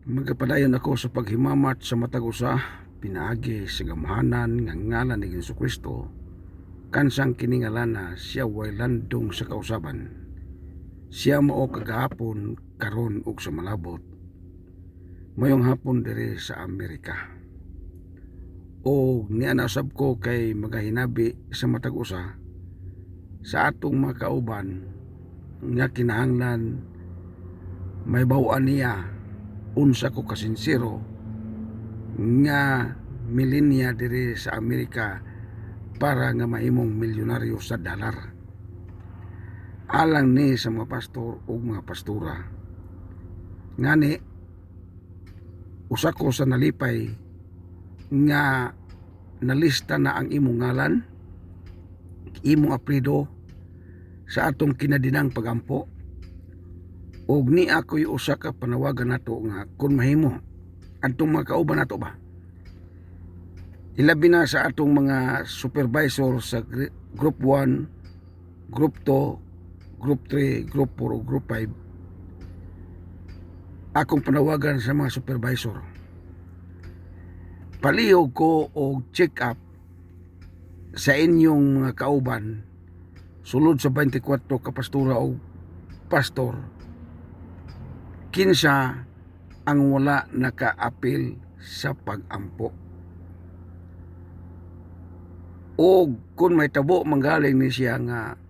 Magapadayon ako sa paghimamat sa matag usa, pinaagi sa gamhanan nga ngalan ni Jesucristo, kansang kini ngalana siya way landong sa kausaban. Siya mao kagahapon, karon ug sa malabot. Mayong hapon diri sa Amerika. O niya nasab ko kay magahinabi sa matag usa sa atong mga kauban nga kinahanglan may baw-an niya unsa ko kasinsero nga milenya diri sa Amerika para nga mahimong milyonaryo sa dalar. Alang ni sa mga pastor o mga pastura. Ngani, usa ko sa nalipay nga nalista na ang imong ngalan, imong apelyido sa atong kinadinang pagampo. Og ni ako'y usa ka panawagan nato nga kung mahimo adtong mga kauban nato ba, ilabi na sa atong mga supervisor sa group 1, group 2, group 3, group 4 o group 5, akong panawagan sa mga supervisor, palihog ko og check up sa inyong mga kauban sulod sa 24 ka pastura o pastor, kinsa ang wala naka-apil sa pag-ampo. O kung may tabo manggaling ni siya nga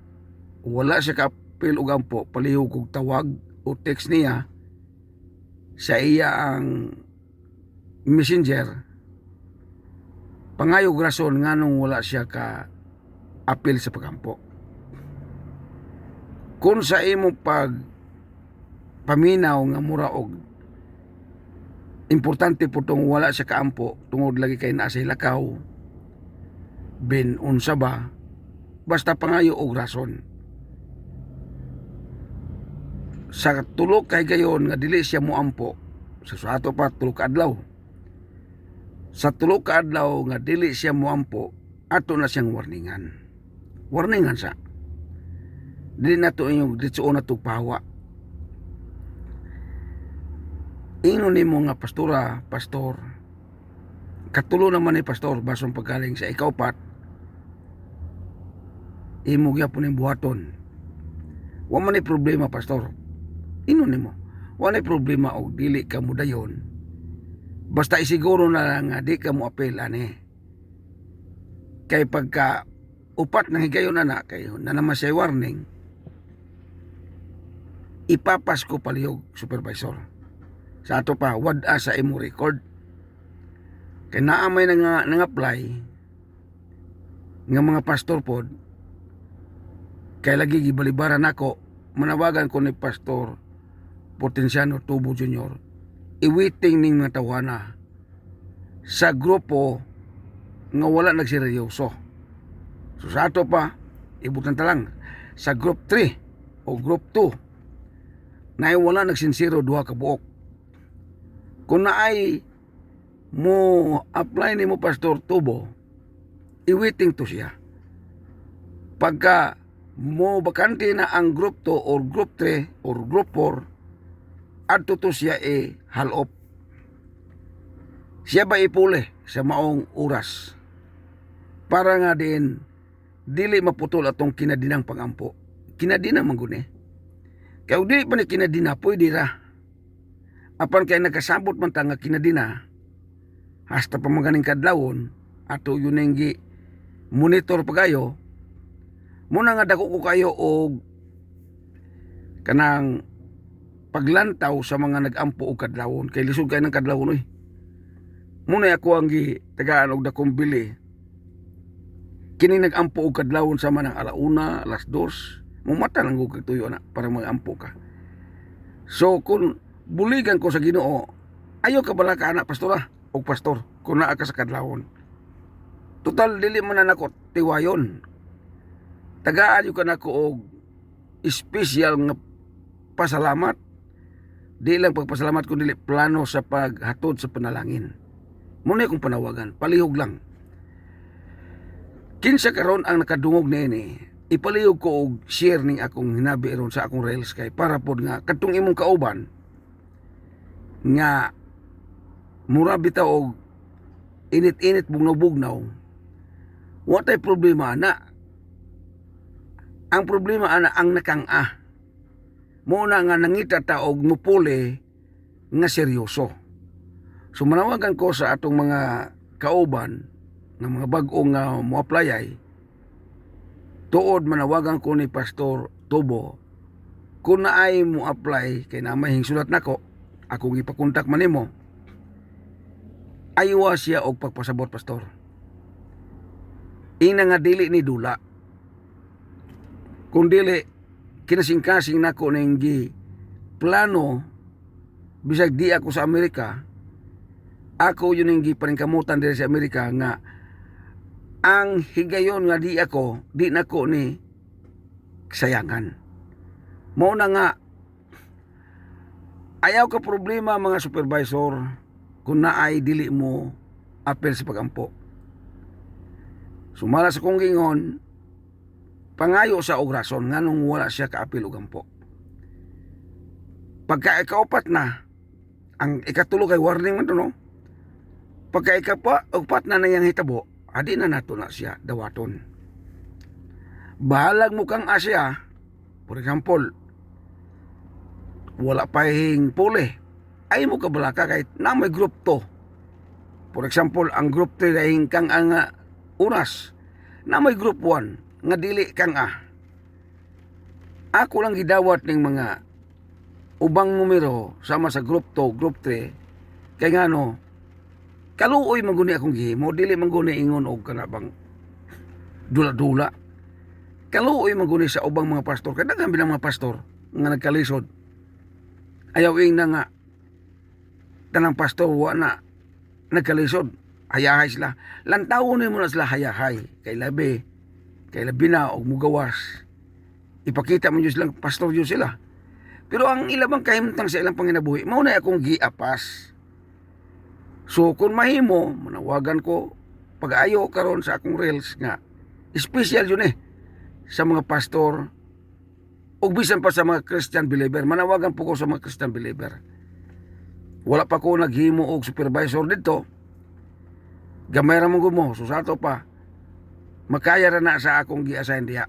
wala siya ka-apil o ampo, palihog kog tawag o text niya sa iya ang messenger, pangayog rason nganong wala siya ka-apil sa pag-ampo. Kung sa imong paminaw nga mura og importante po tong wala siya kaampo tungod lagi kay naa sa lakaw bin unsa ba, basta pangayo og rason. Sa tulo kay gayon nga dili siya moampo, sa ato pa tulo ka adlaw, sa tulo ka adlaw nga dili siya moampo, ato na siyang warningan sa dili nato inyong ditsuon nato pahawa. Ingnon nimo nga pastor, katulo naman ni pastor basong paggaling sa ikaupat, imo gyapon ning buhaton. Wa man ni problema pastor. Ingnon nimo, wa ni problema og dili ka mo dayon. Basta isiguro na lang nga di ka mo apel ani. Kay pagka upat nang higayon na kayo na naman siya warning, ipapas ko palihog supervisor. Sa ato pa, wad-a sa imo record. Kaya naamay nang-apply nga mga pastor pod, kaya lagi gibalibaran ako, manawagan ko ni Pastor Potensiano Tubo Jr. Iwiting ning mga tawana sa grupo nga wala nagseryoso. So sa ato pa, ibutan talang sa group 3 o group 2 na wala nagsinsiro duha ka buok. Kung naay mo apply ni mo Pastor Tubo, iwiting to siya. Pagka mo bakante na ang group 2 or group 3 or group 4, adto to siya halop. Siya ba ipuli sa maong oras para nga din dili maputol atong kinadinang pagampo. Kinadina man guni. Kaya dili pa ni kinadina, pwede ra. Apan kay nakasabot man ta nga kinadina, hasta pa maganing kadlawon, ato yun ang monitor pagayo, muna nga dako ko kayo og kanang paglantaw sa mga nag-ampo og kadlawon, kay lisod kayo ng kadlawon oy. Muna ako ang tagaan og dakong bili, kini nag-ampo og kadlawon sa manang alauna, alas 2, mumata lang ko kagtuyo na para mag-ampo ka. So kung buligan ko sa Ginoo, ayo ka bala ka anak pastora o pastor kung naa ka sa kadlawon. Total dili man na nako tiwayon. Tagaan yo ka nako og espesyal nga pasalamat. Di lang pagpasalamat ko, dili plano sa paghatod sa panalangin. Muna akong panawagan, palihog lang. Kinsa karon ang nakadungog niini, ipalihog ko og share ning akong hinabi ron sa akong reels kay para pod nga kadtong imong kauban nga mura bitaw og init-init bugnaw-bugnaw, wa tay problema na. Ang problema ana ang nakang-a. Mo na nga nangita ta og mupuli nga seryoso. So manawagan ko sa atong mga kauban nga mga bag-o nga mo-apply ay tuod, manawagan ko ni Pastor Tubo kung naay mo apply kay na may hingsulat nako, akong ipakontak man nimo, aywa siya og pagpasabot, pastor. Ina nga dili ni dula, kung dili kinasing-kasing nako ning gi plano bisag di ako sa Amerika, ako yun yung gipaningkamutan diri sa Amerika nga ang higayon nga di ako, di nako ni sayangan. Mao na nga, ayaw ka problema mga supervisor kung naay dili mo apel sa pagampo. Sumala sa kong gingon, pangayo sa og rason nganong wala siya kaapil og ampo. Pagka ikaupat na, ang ikatulo kay warning man to, no? Pagka ikaupat na nayang hitabo, adi na nato na siya dawaton. Bahalag mo kang asya, for example, wala pa hing puli, ay mo kabalaka kahit na may group to. For example, ang group 3 ay kang ang unas, na may group 1 nga dili kang ako lang gidawat ning mga ubang numero sama sa group 2, group 3, kay ngano kaluoy maguni akong gihimo, dili maguni ingon og kanabang dula-dula. Kaluoy maguni sa ubang mga pastor, kay daghan bilang mga pastor nga nagkalisod. Ayaw ing na nga tanang pastor wa na nagkalisod, hayahay sila. Lantawon mo na sila hayahay, kay labi na og mugawas. Ipakita mo yun silang pastor yun sila. Pero ang ilabang kahimtang sa ilang panginabuhi, mao na akong giapas. So kung mahimo, manawagan ko pag-ayo karon sa akong reels nga special yun sa mga pastor ug bisan pa sa mga Christian believer. Manawagan po ko sa mga Christian believer. Wala pa ko naghimo og supervisor dito. Gamay ra mo gumo, so sato pa makaya ra na sa akong gi-assign diha.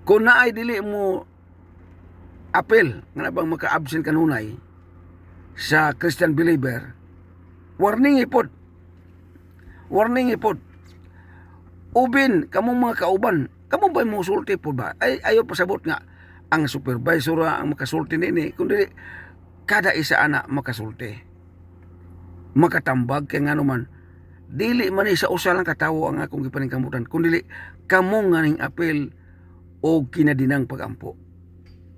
Kung naay dili mo apel nga bang maka-absent kanunay sa Christian believer, warning ipod. Ubin kamong mga kauban, kamo ba mo sulti po ba? Ayo pasabot nga ang supervisor ang makasulti nini, kundi kada isa ana makasulti. Makatambag kay ngano man dili man sa usa lang katawo ang akong gipaningkamutan, kundi kamo nga ning apel o kinadinang pagampo.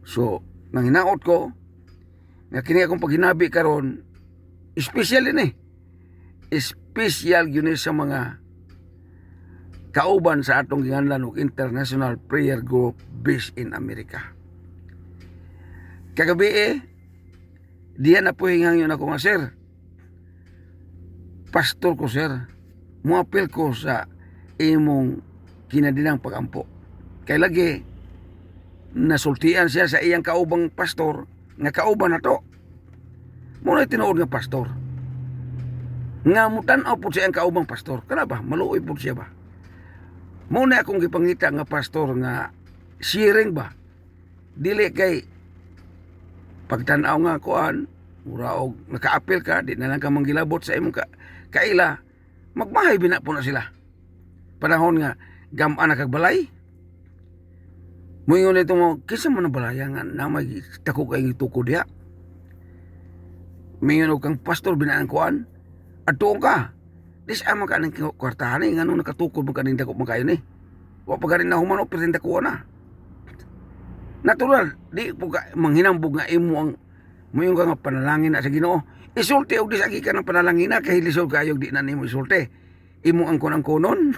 So, nang hinaot ko nga kini akong paghinabi karon, special din special yun sa mga kauban sa atong ginganlan og International Prayer Group based in America. Kagabi diyan na po hingang yun ako nga, sir, pastor ko, sir, muapil ko sa imong kinadinang pagampo. Kay lagi nasultian siya sa iyang kaubang pastor nga kauban nato. Muna tinuod nga pastor. Nga mutan-aw po siya ang kaubang pastor. Kana ba? Maluoy po siya ba? Muna akong gipangita nga pastor nga sharing ba? Dili kay pagtanaw nga kuan, mura og nakaapil ka, di na lang ka manggilabot sa imong kaila, magmahay bina po na sila. Panahon nga gam-an na kagbalay. Moingon ito mo, kisa mo na balaya nga na may tako kayong itukod diha. Moingon og kang pastor binaan kuan, adtuon ka. Dis ama ka ng kwartahan nga nung nakatukod mo kaning dako mo kayo ni. Wa pa ganin na humano pero dako na. Natural, di po ka manghinambog nga imo ang moingon ka nga panalangin na sa Ginoo. Isulti og disagi ka ng panalangin na kay lisod kayo di na nimo isulti. Imo ang kunang-kunon.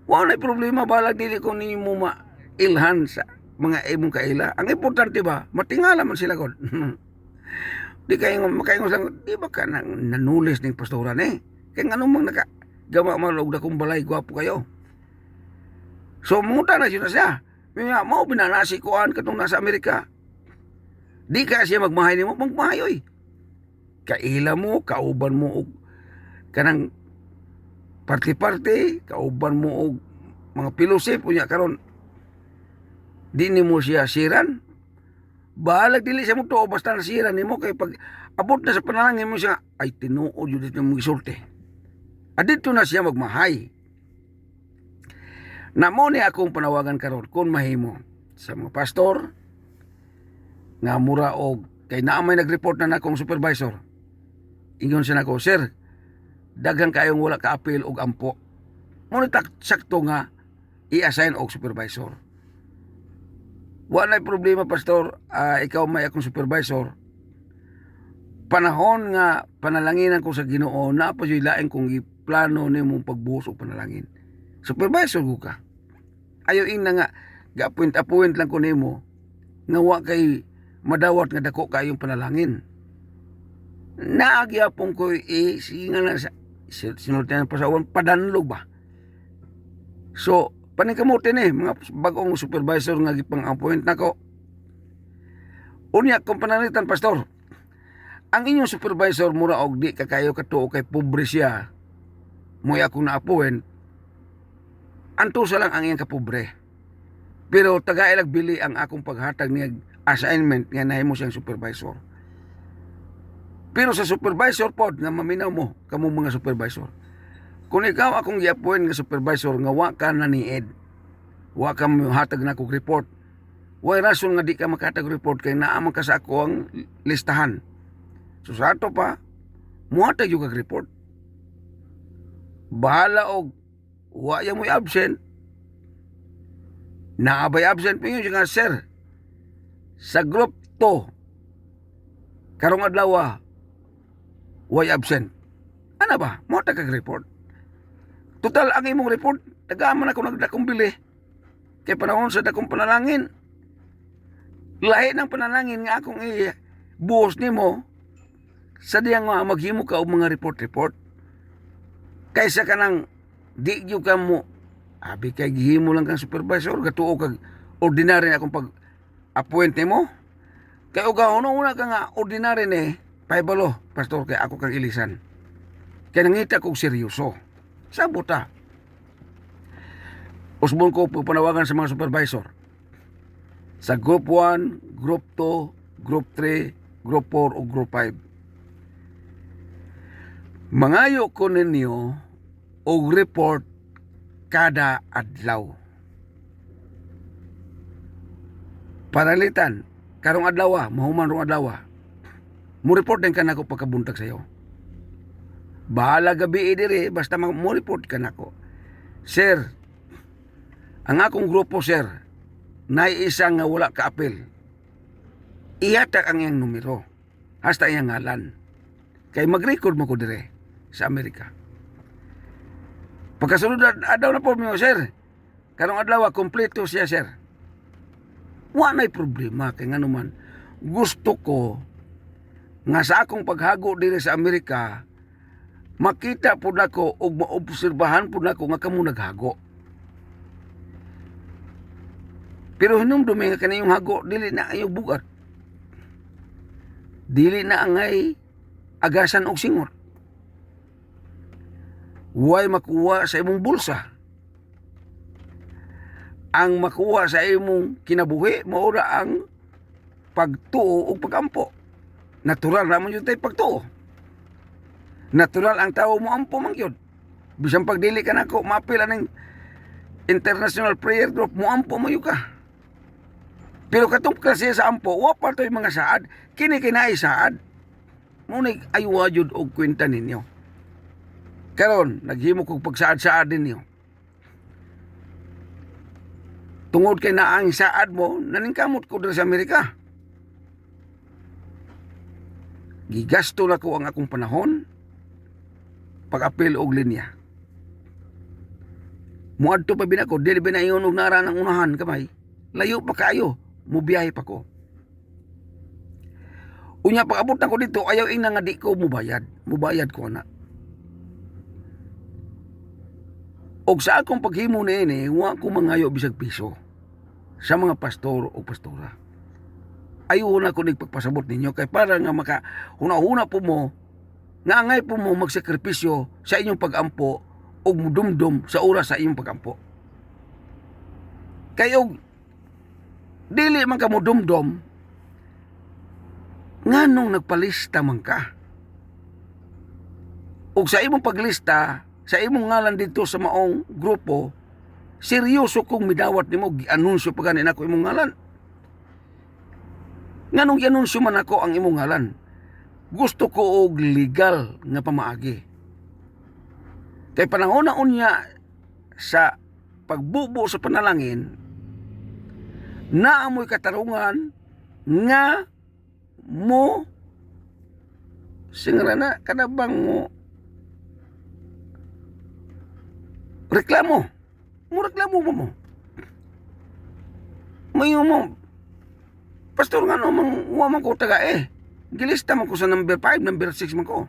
Wa na problema balag dili ko nimo ilhan sa mga imong kaila. Ang importante ba, matingala man sila kon. Di kayo makaingon lang, di ba ka nanulis ning pastoran Kaya nga namang nakagawa malog na kong balay, gwapo kayo. So, munta na siya. Mga mau binanasi koan katong nasa Amerika. Di ka siya magmahay nimo, magmahay oy. kaila mo, kauban mo og kanang parte-parte, kauban mo og mga pilusip unya karon di nimo siya siran. Balag dili siya mo to basta nasiran nimo kay pag abot na sa panalangin mo siya ay tinuod jud dito mo gisulti. Adito na siya magmahay. Namo ni akong panawagan karon kung mahimo sa mga pastor nga mura og kay naa may nag-report na akong supervisor. Ingon siya nako, sir, daghang kayong wala ka appeal og ampo. Mo sakto nga i-assign og supervisor. Wala problema, pastor, ikaw may akong supervisor. Panahon nga panalanginan ko sa Ginoo na pa yung laing kong iplano nimo pagbuhos o panalangin. Supervisor ko ka. Ayaw ina nga ga-appoint lang ko nimo nga wa kay madawat nga dako kayong panalangin. Naagyapon ko singa na sa sinultihan pa sa uwan padanlog ba. So paningkamutin mga bagong supervisor nga gipang-appoint nako. Unya kung panalitan, pastor, ang inyong supervisor mura og di kakayo katuo kay pobre siya. Moy akong na-appoint. Antusa lang ang iyang kapobre. Pero tagailag bili ang akong paghatag niya assignment nga nahimo siyang supervisor. Pero sa supervisor pod nga maminaw mo kamo mga supervisor. Kung ikaw akong i-appoint nga supervisor nga wa ka naniid, wa ka hatag na kong report, way rason nga di ka makatag report kay naaman ka sa ako ang listahan. So sa ato pa, muhatag yung kag-report. Bahala og wa ya mo'y absent. Naabay absent pa yun nga, sir. Sa group 2, karong adlaw, way absent. Ano ba? Muhatag kag-report. Total, ang imong report, tagaman ako nagdakong bili. Kay panahon sa dakong panalangin. Lahi ng panalangin nga akong buhos nimo sa diyang maghimo ka og mga report. Kaysa ka nang di yung ka mo, abi kay gihimo lang kang supervisor, gatuo kag ordinary akong pag-appoint nimo. Kay uga una ka nga ordinary paibalo, pastor, kay ako kang ilisan. Kay nangita kong seryoso. Sabot usbon ko panawagan sa mga supervisor. Sa Group 1, Group 2, Group 3, Group 4 o Group 5. Mangayo ko ninyo og report kada adlaw. Paralitan, karong adlaw, mahuman rong adlaw. Mo report din ka nako pagkabuntag sayo. Bahala gabi dire basta mo report ka nako. Sir, ang akong grupo, sir, naiisa nga wala ka apel. Ihatag ang iyang numero, hasta iyang ngalan. Kay mag-record mo ko dire sa Amerika. Pagkasunod adlaw na po mo, sir, karong adlaw kompleto siya, sir. Wala problema kay nga naman gusto ko nga sa akong paghago dire sa Amerika makita po nako o maobserbahan po nako nga kamo naghago. Pero hinumdumi nga kaniyong hago, dili na ayaw bugat. Dili na angay agasan og singot. Huwag makuha sa imong bulsa. Ang makuha sa imong kinabuhi, maura ang pagtuo o pagampo. Natural naman yun tayo pagtuo. Natural ang tao mo ampo man yun. Bisang pagdili ka nako, mapila ng international prayer group, mo ampo mo yun ka. Pero katong klase sa ampo, wapa to'y mga saad, kini-kinay saad. Munay aywa jud og kwenta ninyo. Karon, naghimo kog pagsaad-saad ninyo. Tungod kay na ang saad mo, naningkamot ko dito sa Amerika. Gigasto na ko ang akong panahon, pag-apil og linya. Muadto pa binako, dili ba na iyon og nara ng unahan kamay. Layo pa kayo, mubiyahe pa ko. Unya pag-abot na ko dito, ayaw ina nga di ko mubayad. Mubayad ko na. Og sa akong paghimo ni wa ko mangayo bisag piso sa mga pastor o pastora. ayaw na ko nagpagpasabot ninyo kay para nga maka huna-huna po mo nga angay po mo magsakripisyo sa inyong pagampo o mudumdum sa oras sa inyong pagampo. Kayo dili man ka mudumdum nganong nagpalista man ka. O sa imong paglista sa imong ngalan dito sa maong grupo, seryoso kong midawat nimo gi-anunsyo pa ganin ako imong ngalan. Nganong i-anunsyo man ako ang imong ngalan? Gusto ko og legal nga pamaagi. Kay panahon na unya sa pagbubo sa panalangin, naamoy katarungan nga mo singrana kadabang mo reklamo mo mayo mo pastor nga no man ko taga gilista man ko sa number 5 number 6 man ko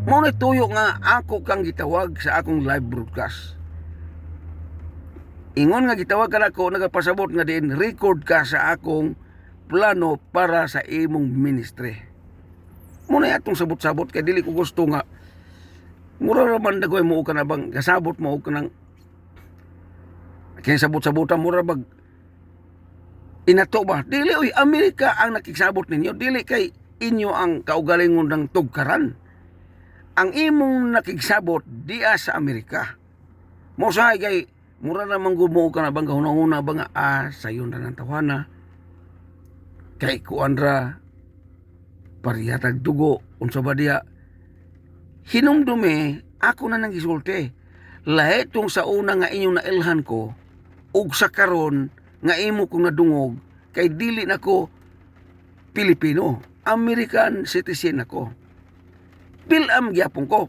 mo na tuyo nga ako kang gitawag sa akong live broadcast. Ingon nga gitawag ka nako nagapasabot nga din record ka sa akong plano para sa imong ministry. Muna atong sabot-sabot kay dili ko gusto nga mura raman dagoy mo ka na bang kasabot mo ka nang kay sabot-sabotan mura bag inato ba dili oy Amerika ang nakikisabot ninyo, dili kay inyo ang kaugalingon ng tugkaran. Ang imong nakigsabot diya sa Amerika. Mo say kay mura naman gumo ka na bang kahuna-huna ba nga sayon na ng tawana kay kuandra pariyatag dugo unsa ba diya hinumdume ako na nang gisulti lahi tong sa una nga inyong nailhan ko ug sa karon nga imo kong nadungog kay dili nako Pilipino, American citizen ako. Pilam gyapon ko.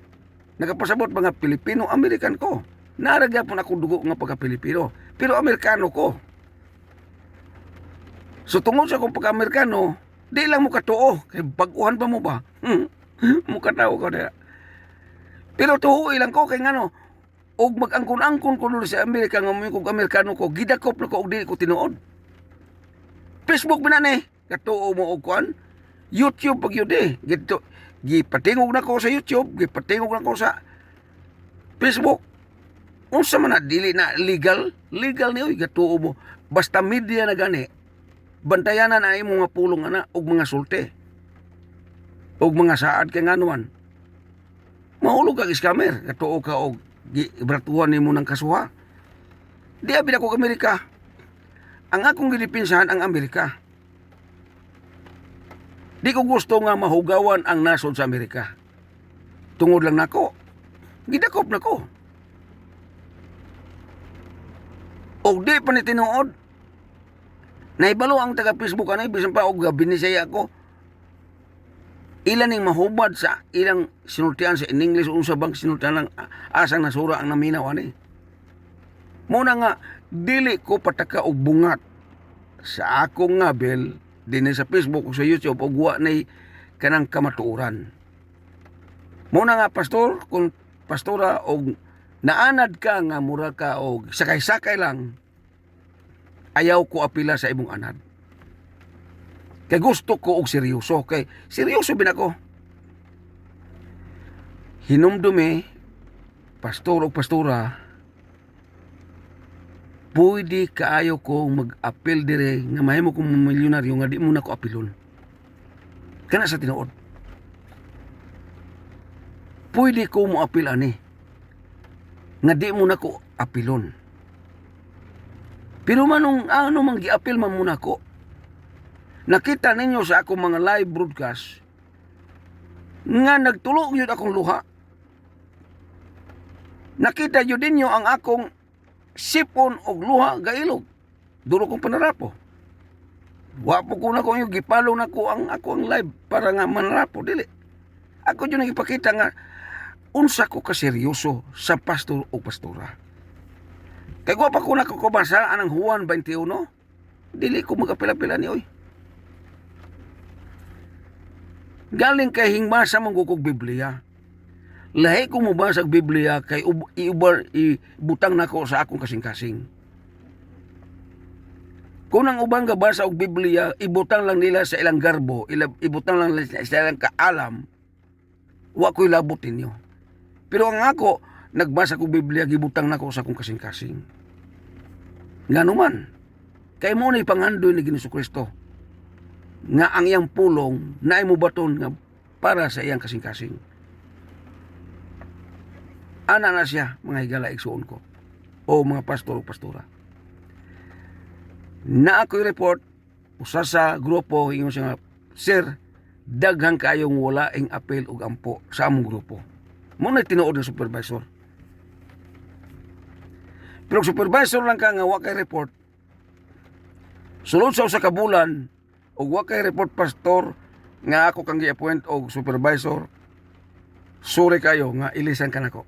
Nagapasabot mga Pilipino, American ko. Nara gyapon ako dugo nga pagka-Pilipino, pero Amerikano ko. So tungod sa akong pagka-Amerikano, di lang mo katuo, kay baguhan pa mo ba? Mukha tao ko na. Pero tuhoy lang ko kay ngano, og mag-angkon-angkon ko dulu sa Amerika nga mo kog Amerikano ko, gidakop na ko og dili ko tinuod. Facebook binane, katuo mo og kuan, YouTube pag yun gito, gipatingog na ko sa YouTube, gipatingog na ko sa Facebook. Unsa man na dili na legal ni oy katuo mo. Basta media na gani, bantayanan na imong mga pulong ana og mga sulti. Og mga saad kay nganuan. Mahulog ka scammer, katuo ka og gibratuhan nimo ng kasuha. Di abi ako Amerika. Ang akong gidipinsahan ang Amerika. Di ko gusto nga mahugawan ang nasod sa Amerika. Tungod lang nako. Gidakop nako. Og di pa ni tinuod. Naibalo ang taga Facebook anay bisan pa og binisaya ako. Ilan ning mahubad sa ilang sinultian sa in English unsa bang sinultian lang asang nasura ang naminaw ani. Muna nga dili ko pataka og bungat sa akong ngabel dinhi sa Facebook o sa YouTube og wa nay kanang kamatuoran. Muna nga pastor kung pastora og naanad ka nga mura ka og sakay-sakay lang, ayaw ko apila sa imong anad. Kay gusto ko og seryoso. Kay seryoso bin ako. Hinumdumi, pastor o pastora, pwede kaayo ko mag-apil dire nga mahimo kong milyonaryo nga di mo na ko apilon. Kana sa tinuod. Pwede ko mo apil ani nga di mo na ko apilon. Pero manong ano mang gi-apil man muna ko. Nakita ninyo sa akong mga live broadcast nga nagtulog yun akong luha. Nakita yun ninyo ang akong sipon og luha gailog. Duro kong panarapo. Wapo ko na ko yung gipalo na ko ang akong live para nga manarapo. Dili. Ako yun ang ipakita nga unsa ko kaseryoso sa pastor o pastora. Kaya pa ko na kakabasa anang Juan 21. Dili ko magapila-pila ni oy. Galing kay hingmasa mong kukog Biblia. Lahi ko mo basag Biblia kay ibutang na ko sa akong kasing-kasing. Kung ang ubang gabasa og Biblia, ibutang lang nila sa ilang garbo, ibutang lang nila sa ilang kaalam, wa ko'y labot ninyo. Pero ang ako, nagbasa ko Biblia, gibutang na ko sa akong kasing-kasing. Nga naman, kay mo ni pangandoy ni Ginoong Kristo, nga ang iyang pulong, na mo baton nga para sa iyang kasing-kasing. Ana na siya, mga higala igsuon ko, o mga pastor o pastora. Na ako'y report, usa sa grupo, ingon siya nga, Sir, daghang kayong wala ing apel og ampo sa among grupo. Muna tinuod ng supervisor. Pero supervisor lang ka nga wa kay report, sulod sa usa ka bulan, og wa kay report pastor, nga ako kang gi-appoint og supervisor, sure kayo nga ilisan ka nako.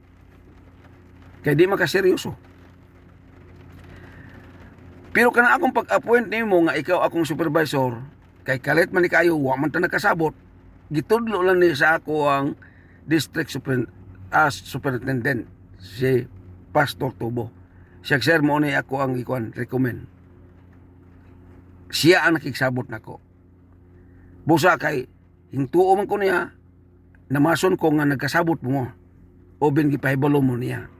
Kay di makaseryoso. Pero kana akong pag-appoint nimo nga ikaw akong supervisor, kay kalit man ni kayo, wa man ta nakasabot, gitudlo lang ni sa ako ang district superintendent, si Pastor Tubo. Siya, sir, mo ni ako ang recommend. Siya ang nakiksabot nako. Busa kay, hintuo man ko niya, namason ko nga nagkasabot mo, o bin gipahibalo mo niya.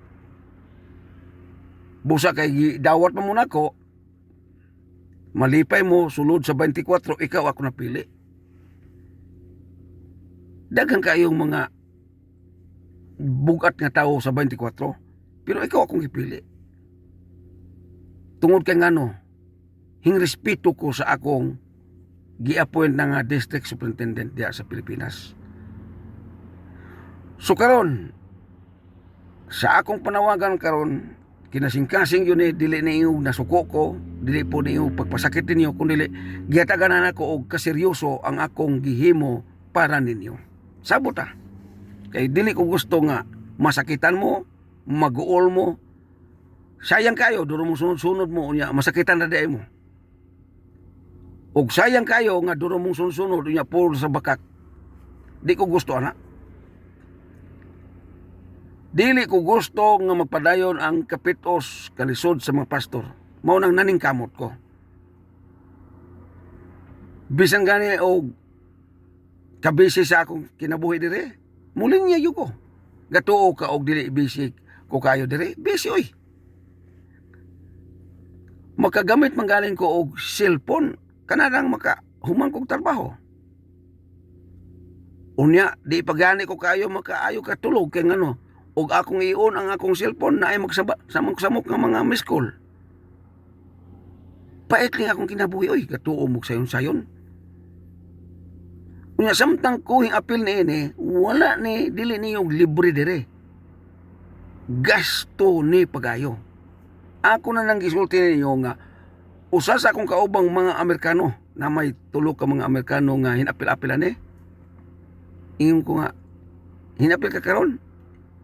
Busa kay, dawat mo muna ko, malipay mo, sulod sa 24, ikaw ako napili. Daghang kayong mga bugat nga tao sa 24, pero ikaw akong ipili. Tungod kay ngano, hingrespeto ko sa akong gi-appoint na nga district superintendent diya sa Pilipinas. So karon, sa akong panawagan karon, kinasing-kasing yun dili na iyong nasuko ko, dili po na iyong pagpasakit ninyo, kung dili, giyataganan ako og kaseryoso ang akong gihimo para ninyo. Sabot ta. Kay dili ko gusto nga masakitan mo, maguol mo, sayang kayo, duro mong sunod-sunod mo, unya, masakitan na di mo. Og sayang kayo nga duro mong sunod-sunod, unya, puro sa bakak. Di ko gusto, anak. Dili ko gusto nga magpadayon ang kapitos kalisod sa mga pastor. Mao nang naning kamot ko. Bisan gani og kabisi sa akong kinabuhi dire, muling niya ko. Gatuo ka og dili busy ko kayo dire, busy oy. Makagamit man galing ko og cellphone, kanarang humang kog trabaho. Unya, di pagani ko kayo makaayo katulog kay ngano, og akong iyon ang akong cellphone na ay samok-samok nga mga miss call. Pait lang akong kinabuhi, oy, gatuo mo sayon-sayon. Unya, samtang kuhing apil ni ini, wala ni, dili niyo libre dire. Gasto ni pagayo. Ako na nang gisulti ninyo nga, usa sa akong kaubang mga Amerikano, na may tulo ka mga Amerikano nga hinapil-apilan ingon ko nga, hinapil ka karon?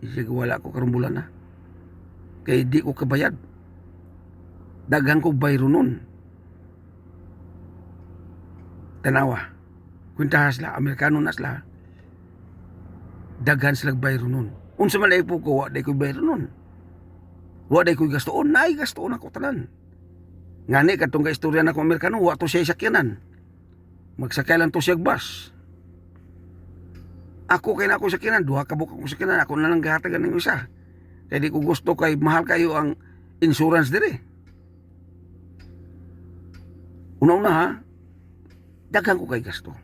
Sige, wala ko karong bulan na. Kaya di ko kabayad. Daghang ko bayro nun. Tanawa. Kwintahas la, Amerikano na sila. Daghan sila bayro nun. Unsa man ay po ko, waday ko bayro nun. Waday ko gastoon, naay gastoon ako tanan. Ngani, katong ka-istorya na ko Amerikano, wato siya sakyanan. Magsakay lang to siya bus. Ako kay na ako sakyanan, duha ka buka ko sakyanan, ako na lang gahatagan ng isa. Kaya di ko gusto kay mahal kayo ang insurance dire. Una-una ha, daghang ko kay gasto.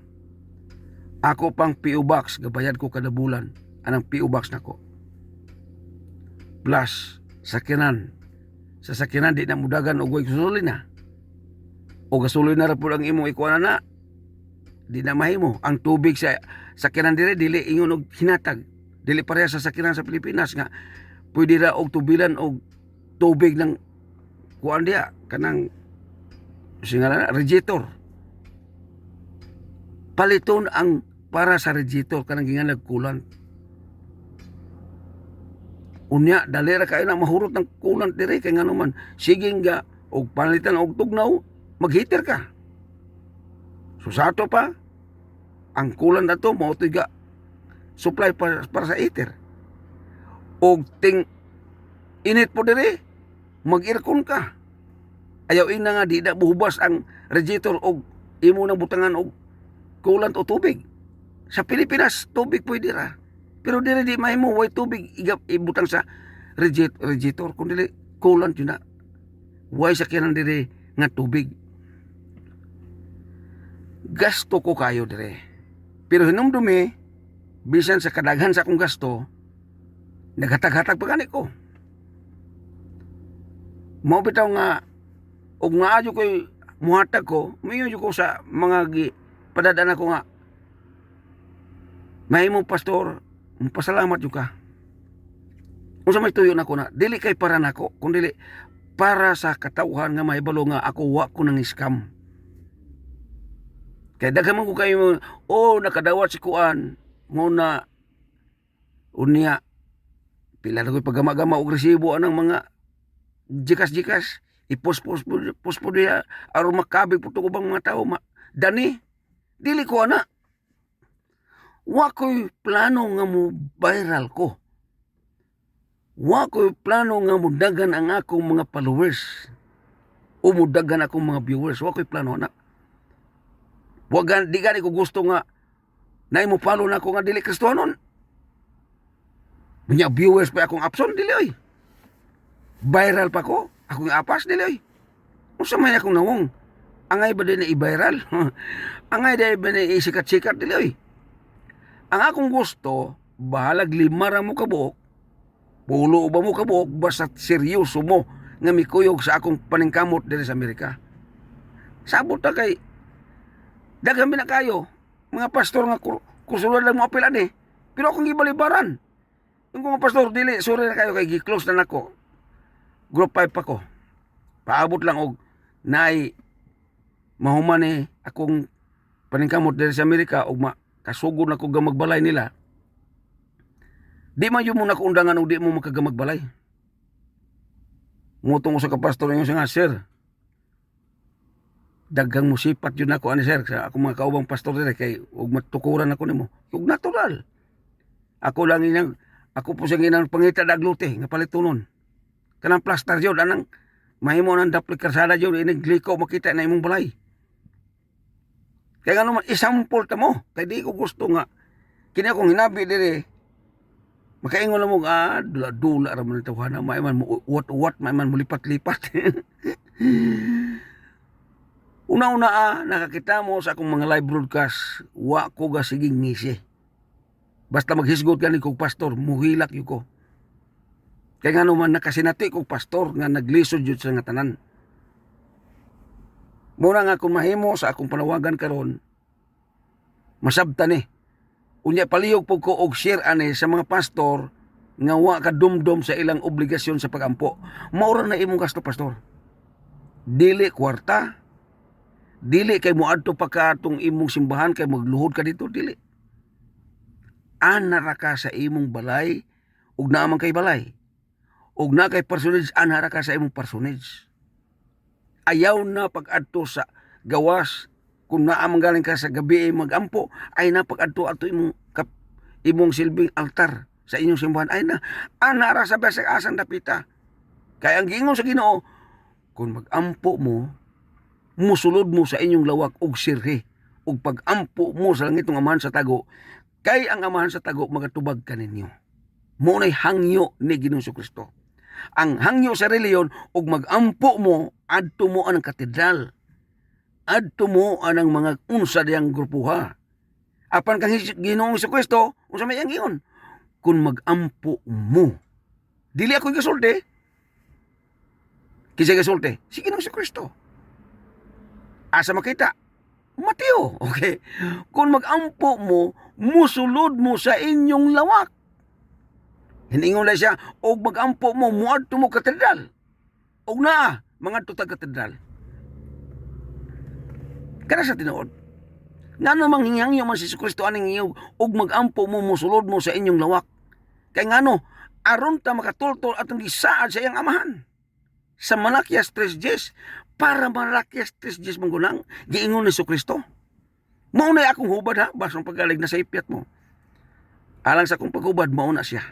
Ako pang PO Box, gabayad ko kada bulan, anang PO Box nako. Plus, sakyanan. Sa sakyanan, di na mudagan og gasolina. O gasolina ra pud ang imong ikuana na, di na mahimo. Ang tubig sa sakyanan dire dili ingon og hinatag, dili pareha sa sakyanan sa Pilipinas nga pwede ra og tubilan og tubig ng kuan dia kanang singala radiator. Paliton ang para sa radiator kanang gingan nagkulan. Unya dali ra kayo na mahurot ng kulan dire kay ngano man sige nga og palitan og tugnaw mag-heater ka. So sa ato pa ang kulan na to, mao tiga supply para sa heater. Og ting init po dire, mag-aircon ka. Ayaw ina nga di na buhubas ang radiator og imo nang butangan og kulant o tubig. Sa Pilipinas tubig pwede ra. Pero dili di mahimo way tubig ibutang sa radiator kun dili kulant yun na. Way sakyanan diri nga tubig. Gasto ko kayo dire. Pero hinumdumi, bisan sa kadaghan sa akong gasto, naghatag-hatag pa gani ko. Mao bitaw nga, og maayo ko'y muhatag ko, mayon ko sa mga padadaan ako nga, mahimo pastor, pasalamat yung ka. Unsa may tuyo na ko na, dili kay para nako, kundi para sa katauhan nga mahibalo nga ako wa ko nang scam. Kaya daghan ko kayo, nakadawat si kuan, mo na, unya, pila na ko'y pagama-gama og resibo anang mga jikas-jikas, ipos-pos diya, aron makabig po ko bang mga tao, dani, dili ko ana. Wa ko'y plano nga mo viral ko. Wa ko'y plano nga mo dagan ang akong mga followers, o mo dagan akong mga viewers, wa ko'y plano na. Wag di gani ko gusto nga na mo follow na ako nga dili Kristohanon. Mga viewers pa akong abson dili oy. Viral pa ko, akong apas dili oy. Unsa may akong nawong? Angay ba din na i-viral? Angay din ba na isikat-sikat dili oy. Ang akong gusto, bahalag 5 ra mo kabuok, 10 ba mo kabuok, basta seryoso mo nga mikuyog sa akong paningkamot diri sa Amerika. Sabot na kay daghan na kayo, mga pastor nga kusulod lang mo apilan eh. Pero akong gibalibaran. Yung mga pastor, dili, sorry na kayo kay gi-close na nako. Group 5 pa ko. Paabot lang og naay mahuman eh akong paningkamot diri sa Amerika og kasugod na ko gamagbalay nila. Di man yun mo na undangan o di mo makagamagbalay. Ngutong ko sa kapastor yung nga, sir, daghang musipat yun ako ani sir sa ako mga kaubang pastor dire kay ug matukuran ako nimo ug natural ako lang inyang ako po sa ginang pangita daglute nga palitunon kanang plaster jud anang mahimo nang daplik karsada jud inig gliko makita na imong balay kay ngano man isampol ta mo kay di ko gusto nga kini akong hinabi dire makaingon na mo dula-dula ra man tawhana may man uwat may man mulipat-lipat. Una-una nakakita mo sa akong mga live broadcast, wa ko ga siging ngisi. Basta maghisgot ka ni kong pastor, muhilak yun ko. Kaya nga naman nakasinati kong pastor nga naglisod yun sa nga tanan. Muna nga kung mahimo sa akong panawagan karon, masabtan eh. Unya palihog po ko og share ani sa mga pastor nga wa ka dumdum sa ilang obligasyon sa pagampo. Maura na imong gasto pastor. Dili kwarta, dili kay moadto pa ka atong imong simbahan kay magluhod ka dito dili. Anara ka sa imong balay ug naa man kay balay. Ug na kay personage anara ka sa imong personage. Ayaw na pag-adto sa gawas kung naa man galing ka sa gabi magampo ay na pag-adto ato imong silbing altar sa inyong simbahan ay na anara sa basa-asan dapita. Kay ang giingon sa Ginoo kung magampo mo musulod mo sa inyong lawak og sirhe ug pag-ampo mo sa langitong amahan sa tago kay ang amahan sa tago magatubag kaninyo. Mo nay hangyo ni Ginoong Kristo. Ang hangyo sa reliyon ug mag-ampo mo adto mo anang katedral. Adto mo anang mga unsa diyang grupuha. Apan kang Ginoong Kristo unsa may ang ingon? Kung mag-ampo mo. Dili ako gasulti. Kisa gasulti si Ginoong Kristo. Asa makita? Mateo. Okay. Kung mag-ampo mo, musulod mo sa inyong lawak. Hiningon na siya, o mag-ampo mo, muadto mo katedral. O na, mga tutag katedral. Kada sa tinuod. Nga namang hingyangyo man si Kristo aning iyog, o mag-ampo mo, musulod mo sa inyong lawak. Kaya nga no, aron ta makatultol atong gisaad sa iyang amahan. Sa Malakias 3:10, para Malakias 3:10 manggunang giingon ni Kristo. Mao na akong hubad ha, basang pagalig na sa ipyat mo. Alang sa akong paghubad mao na siya.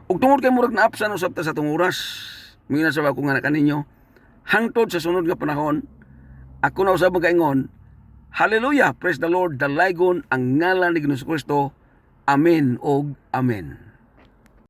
Ug tungod kay murag naapsan usab ta sa tong oras, mina sa ako nga kaninyo, hangtod sa sunod nga panahon, ako na usab magaingon, hallelujah, praise the Lord, dalaygon ang ngalan ni Ginoong Kristo. Amen og amen.